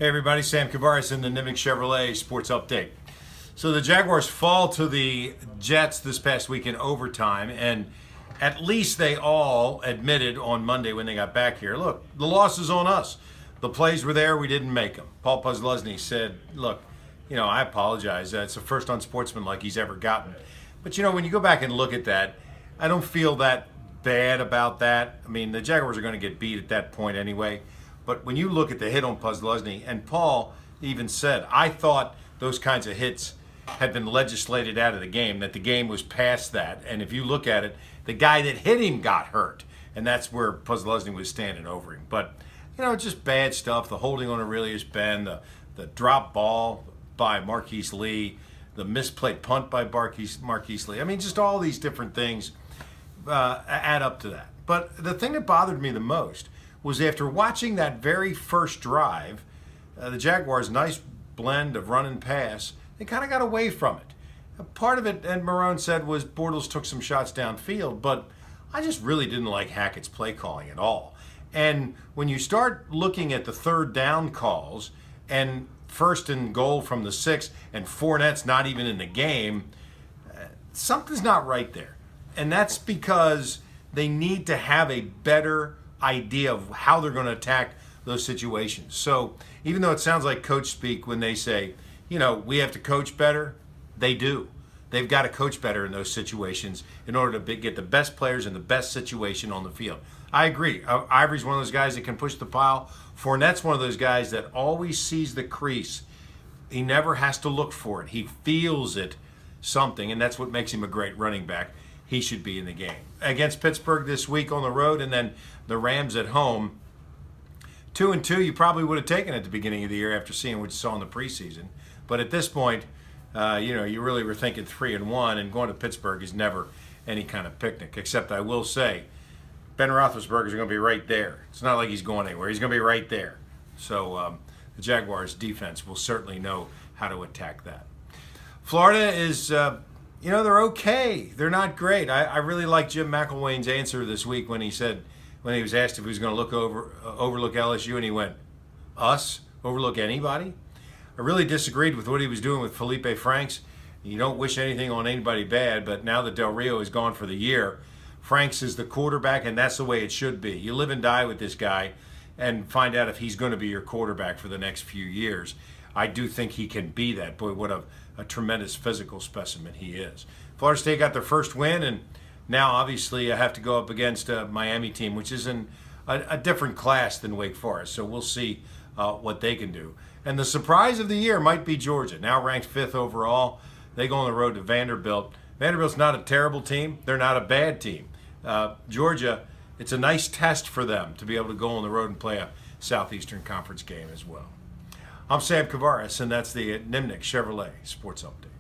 Hey everybody, Sam Kavaris in the Nimnicht Chevrolet Sports Update. So the Jaguars fall to the Jets this past week in overtime, and at least they all admitted on Monday when they got back here, look, the loss is on us. The plays were there, we didn't make them. Paul Posluszny said, look, I apologize. It's the first unsportsmanlike he's ever gotten. But when you go back and look at that, I don't feel that bad about that. I mean, the Jaguars are going to get beat at that point anyway. But when you look at the hit on Posluszny, and Paul even said, I thought those kinds of hits had been legislated out of the game, that the game was past that. And if you look at it, the guy that hit him got hurt. And that's where Posluszny was standing over him. But, just bad stuff. The holding on Aurelius Ben, the drop ball by Marquise Lee, the misplayed punt by Marquise Lee. I mean, just all these different things add up to that. But the thing that bothered me the most was after watching that very first drive, the Jaguars' nice blend of run and pass, they kind of got away from it. Part of it, and Marone said, was Bortles took some shots downfield, but I just really didn't like Hackett's play calling at all. And when you start looking at the third down calls, and first and goal from the 6, and Fournette's not even in the game, something's not right there. And that's because they need to have a better idea of how they're going to attack those situations. So even though it sounds like coach speak when they say, we have to coach better, they do. They've got to coach better in those situations in order to get the best players in the best situation on the field. I agree. Ivory's one of those guys that can push the pile. Fournette's one of those guys that always sees the crease. He never has to look for it. He feels it, something, and that's what makes him a great running back. He should be in the game. Against Pittsburgh this week on the road, and then the Rams at home, 2-2 you probably would have taken at the beginning of the year after seeing what you saw in the preseason. But at this point, you really were thinking 3-1, and going to Pittsburgh is never any kind of picnic. Except I will say, Ben Roethlisberger's going to be right there. It's not like he's going anywhere. He's going to be right there. So the Jaguars' defense will certainly know how to attack that. Florida is, they're okay. They're not great. I really like Jim McElwain's answer this week when he was asked if he was going to overlook LSU, and he went, us? Overlook anybody? I really disagreed with what he was doing with Felipe Franks. You don't wish anything on anybody bad, but now that Del Rio is gone for the year, Franks is the quarterback, and that's the way it should be. You live and die with this guy and find out if he's going to be your quarterback for the next few years. I do think he can be that. Boy, what a tremendous physical specimen he is. Florida State got their first win, and now obviously I have to go up against a Miami team, which is in a different class than Wake Forest. So we'll see what they can do. And the surprise of the year might be Georgia, now ranked 5th overall. They go on the road to Vanderbilt. Vanderbilt's not a terrible team. They're not a bad team. Georgia, it's a nice test for them to be able to go on the road and play a Southeastern Conference game as well. I'm Sam Kavaris, and that's the Nimnicht Chevrolet Sports Update.